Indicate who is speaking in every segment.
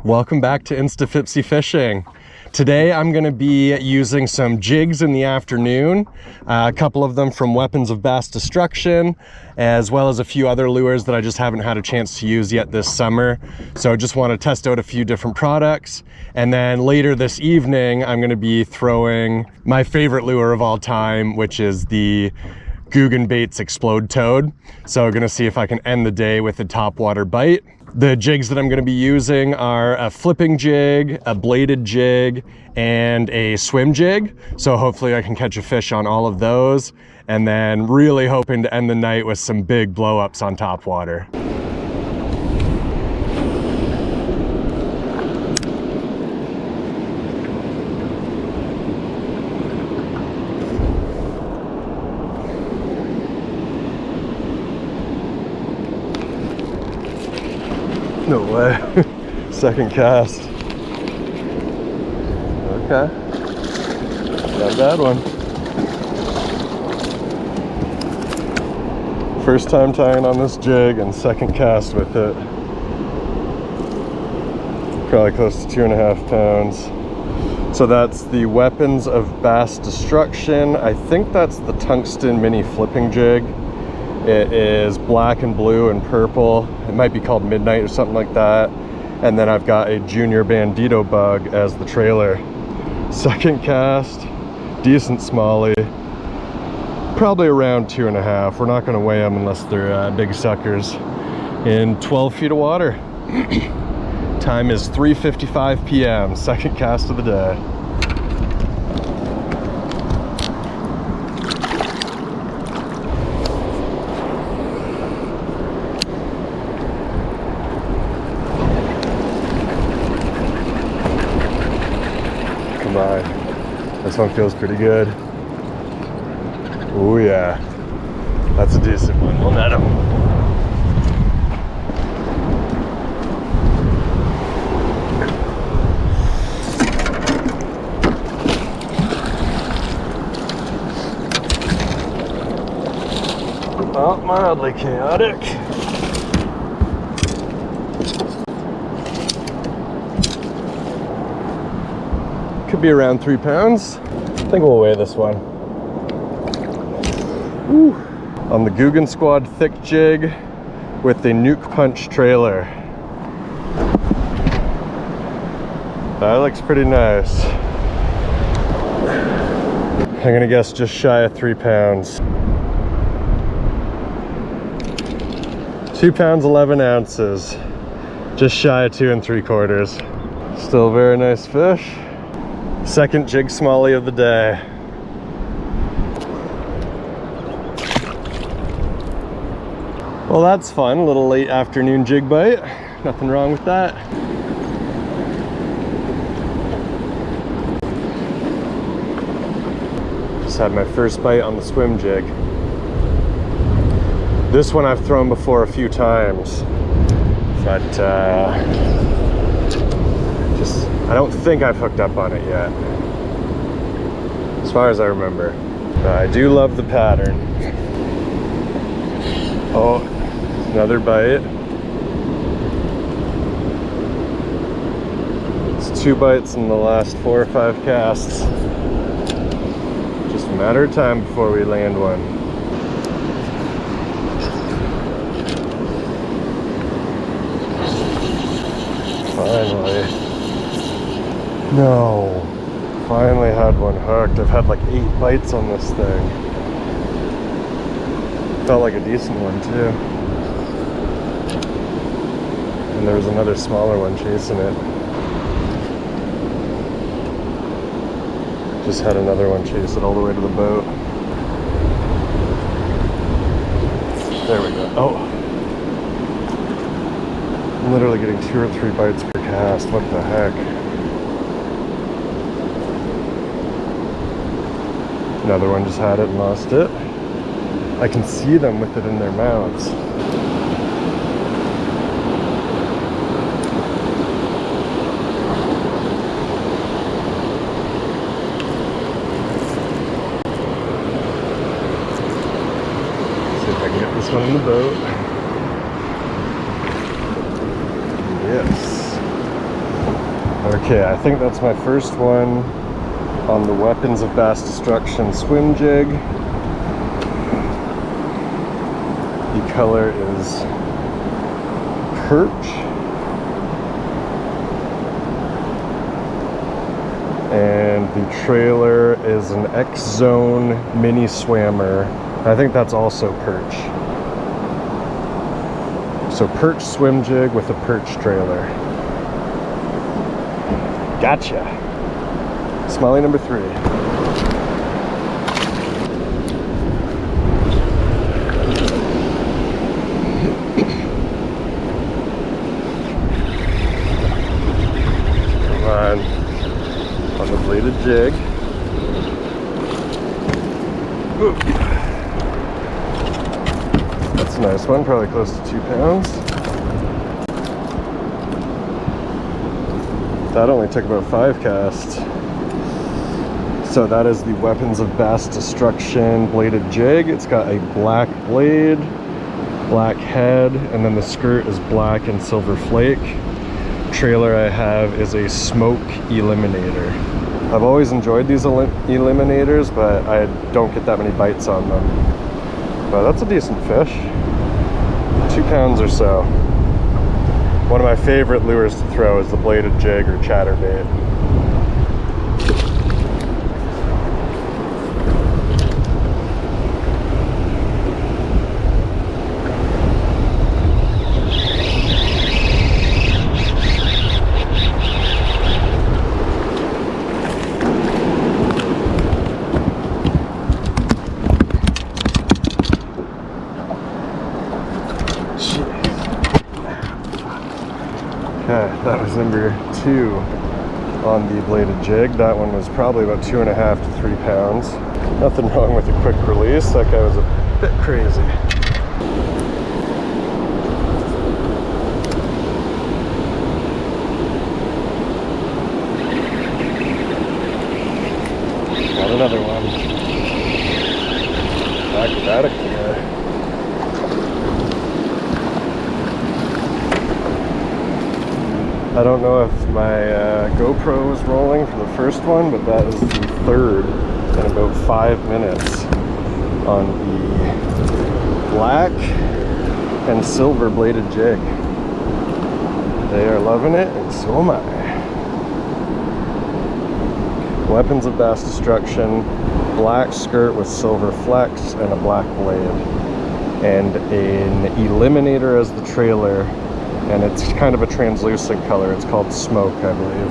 Speaker 1: Welcome back to InstaPhippsyFishing. Today I'm going to be using some jigs in the afternoon, a couple of them from Weapons of Bass Destruction, as well as a few other lures that I just haven't had a chance to use yet this summer. So I just want to test out a few different products. And then later this evening, I'm going to be throwing my favorite lure of all time, which is the Googan Baits Explode Toad. So I'm going to see if I can end the day with a topwater bite. The jigs that I'm going to be using are a flipping jig, a bladed jig, and a swim jig. So hopefully I can catch a fish on all of those. And then really hoping to end the night with some big blow-ups on topwater. No way. Second cast. Okay. Not a bad one. First time tying on this jig and second cast with it. Probably close to 2.5 pounds. So that's the Weapons of Bass Destruction. I think that's the tungsten mini flipping jig. It is black and blue and purple. It might be called Midnight or something like that. And then I've got a Junior Bandito bug as the trailer. Second cast, decent smallie. Probably around 2.5. We're not going to weigh them unless they're big suckers. In 12 feet of water. Time is 3:55 p.m. Second cast of the day. This one feels pretty good. Oh yeah, that's a decent one. We'll net him. Oh, mildly chaotic. Could be around 3 pounds. I think we'll weigh this one. Woo. On the Googan Squad thick jig with the Nuke Punch trailer. That looks pretty nice. I'm gonna guess just shy of 3 pounds. 2 pounds 11 ounces. Just shy of 2 3/4. Still a very nice fish. Second jig smallie of the day. Well, that's fun. A little late afternoon jig bite. Nothing wrong with that. Just had my first bite on the swim jig. This one I've thrown before a few times, but I don't think I've hooked up on it yet, as far as I remember. I do love the pattern. Oh, another bite. It's 2 bites in the last 4 or 5 casts. Just a matter of time before we land one. Finally. No, finally had one hooked. I've had like 8 bites on this thing. Felt like a decent one too. And there was another smaller one chasing it. Just had another one chase it all the way to the boat. There we go. Oh. I'm literally getting 2 or 3 bites per cast. What the heck? Another one just had it and lost it. I can see them with it in their mouths. See if I can get this one in the boat. Yes. Okay, I think that's my first one on the Weapons of Bass Destruction swim jig. The color is perch. And the trailer is an X-Zone mini swammer. I think that's also perch. So perch swim jig with a perch trailer. Gotcha. Smelly number 3. Come on the bladed jig. Ooh. That's a nice one, probably close to 2 pounds. That only took about 5 casts. So that is the Weapons of Bass Destruction bladed jig. It's got a black blade, black head, and then the skirt is black and silver flake. Trailer I have is a smoke eliminator. I've always enjoyed these eliminators, but I don't get that many bites on them. But that's a decent fish. 2 pounds or so. One of my favorite lures to throw is the bladed jig or chatterbait. Okay, that was number 2 on the bladed jig. That one was probably about 2.5 to 3 pounds. Nothing wrong with a quick release. That guy was a bit crazy. Got another one. Acrobatic there. I don't know if my GoPro was rolling for the first one, but that is the third in about 5 minutes on the black and silver bladed jig. They are loving it, and so am I. Weapons of Bass Destruction, black skirt with silver flecks and a black blade, and an eliminator as the trailer. And it's kind of a translucent color. It's called smoke, I believe.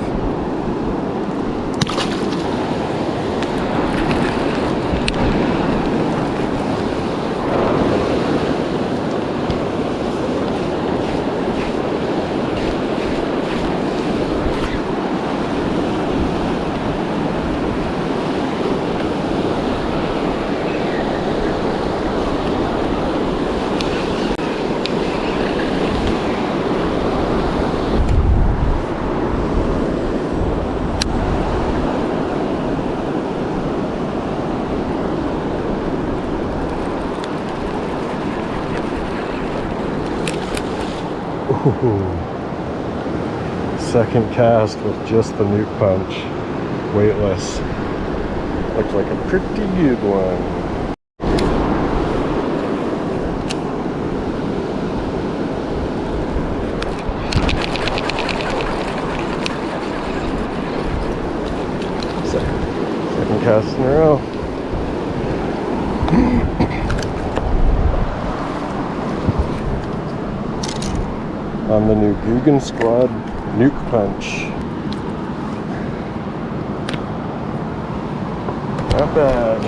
Speaker 1: Ooh. Second cast with just the nuke punch, weightless. Looks like a pretty good one. Second cast in a row. On the new Guggen Squad nuke punch. Not bad.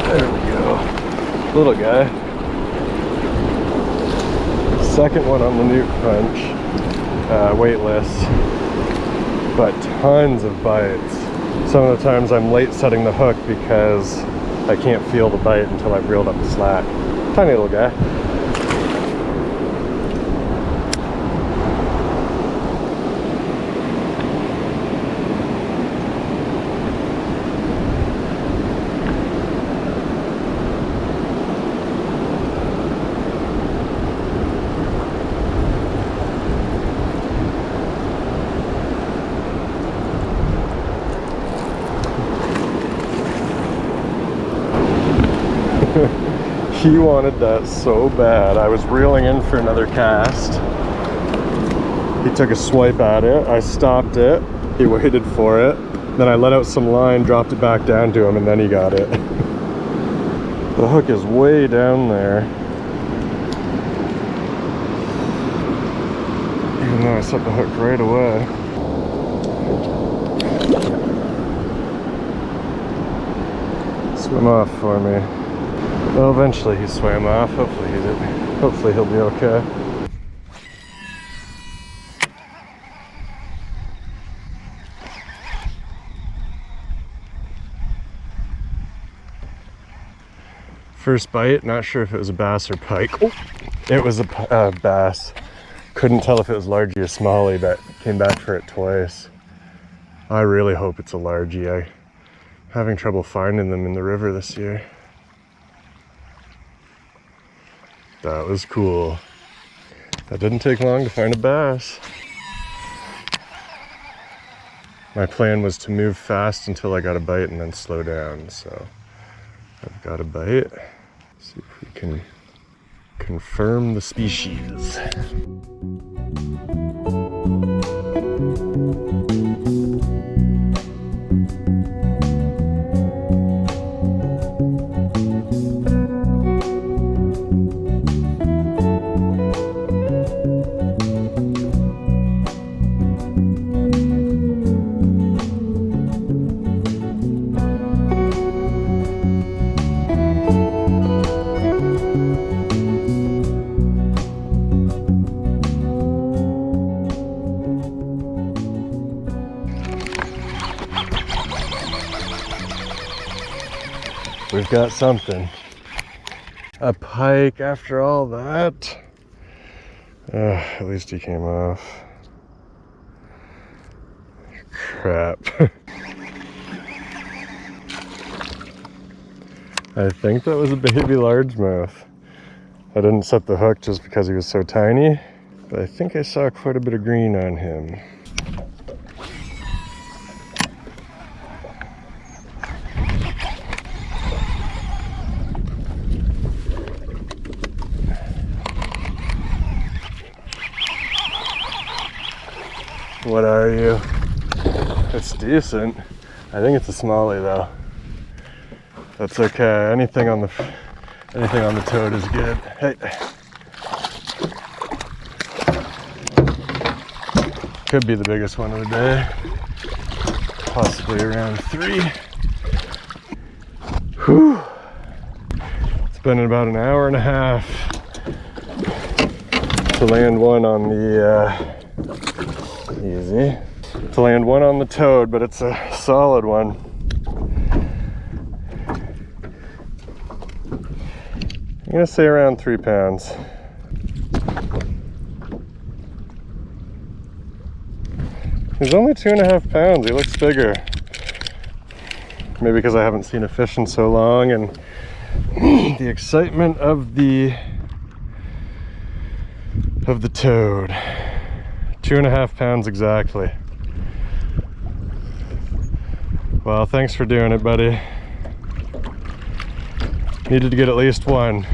Speaker 1: There we go. Little guy. Second one on the nuke punch. Weightless, but tons of bites. Some of the times I'm late setting the hook because I can't feel the bite until I've reeled up the slack. Tiny little guy. He wanted that so bad. I was reeling in for another cast. He took a swipe at it. I stopped it. He waited for it. Then I let out some line, dropped it back down to him, and then he got it. The hook is way down there. Even though I set the hook right away. Swim off for me. Well, eventually he swam off. Hopefully he did. Hopefully he'll be okay. First bite, not sure if it was a bass or pike. Oh, it was a bass. Couldn't tell if it was largie or smallie, but came back for it twice. I really hope it's a largie. I'm having trouble finding them in the river this year. That was cool. That didn't take long to find a bass. My plan was to move fast until I got a bite and then slow down, so I've got a bite. See if we can confirm the species. We've got something. A pike after all that. At least he came off. Crap. I think that was a baby largemouth. I didn't set the hook just because he was so tiny, but I think I saw quite a bit of green on him. What are you? It's decent. I think it's a smallie though. That's okay. Anything on the toad is good. Hey. Could be the biggest one of the day. Possibly around 3. Whew. It's been about an hour and a half to land one on the easy. To land one on the toad, but it's a solid one. I'm gonna say around 3 pounds. He's only 2.5 pounds. He looks bigger. Maybe because I haven't seen a fish in so long and the excitement of the toad. 2.5 pounds exactly. Well, thanks for doing it, buddy. Needed to get at least one.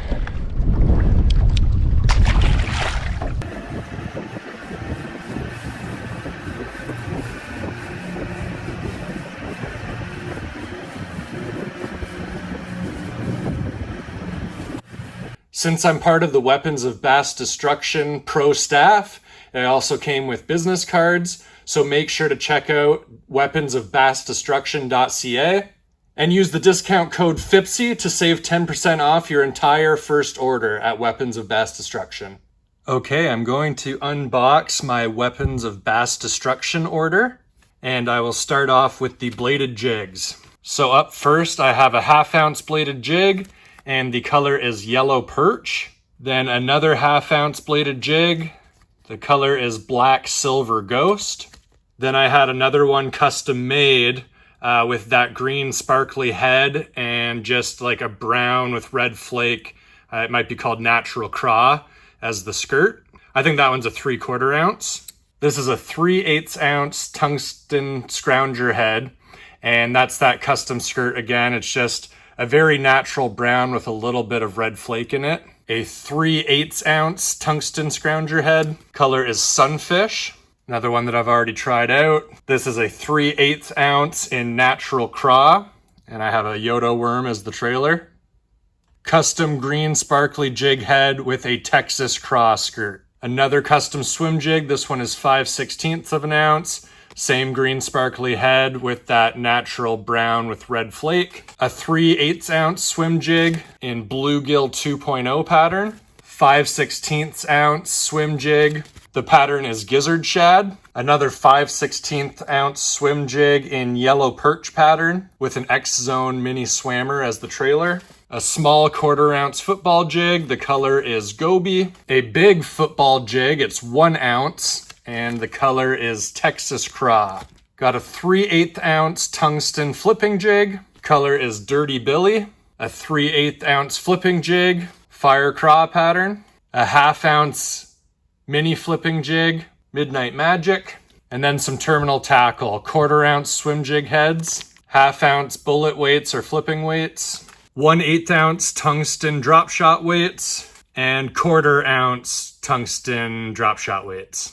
Speaker 1: Since I'm part of the Weapons of Bass Destruction Pro staff, I also came with business cards, so make sure to check out weaponsofbassdestruction.ca and use the discount code FIPSY to save 10% off your entire first order at Weapons of Bass Destruction. Okay, I'm going to unbox my Weapons of Bass Destruction order, and I will start off with the bladed jigs. So up first, I have a 1/2 ounce bladed jig, and the color is yellow perch. Then another 1/2 ounce bladed jig. The color is black silver ghost. Then I had another one custom made with that green sparkly head and just like a brown with red flake. It might be called natural craw as the skirt. I think that one's a 3/4 ounce. This is a 3/8 ounce tungsten scrounger head. And that's that custom skirt again. It's just a very natural brown with a little bit of red flake in it. A 3/8 ounce tungsten scrounger head. Color is sunfish. Another one that I've already tried out. This is a 3/8 ounce in natural craw, and I have a Yodo worm as the trailer. Custom green sparkly jig head with a Texas craw skirt. Another custom swim jig. This one is 5/16 of an ounce. Same green sparkly head with that natural brown with red flake. A 3/8 ounce swim jig in bluegill 2.0 pattern. 5/16 ounce swim jig. The pattern is gizzard shad. Another 5/16 ounce swim jig in yellow perch pattern with an X-Zone mini swammer as the trailer. A small 1/4 ounce football jig. The color is goby. A big football jig. It's 1 ounce. And the color is Texas craw. Got a 3/8 ounce tungsten flipping jig. Color is Dirty Billy. A 3/8 ounce flipping jig, fire craw pattern. A 1/2 ounce mini flipping jig, Midnight Magic. And then some terminal tackle, 1/4 ounce swim jig heads, 1/2 ounce bullet weights or flipping weights, 1/8 ounce tungsten drop shot weights, and 1/4 ounce tungsten drop shot weights.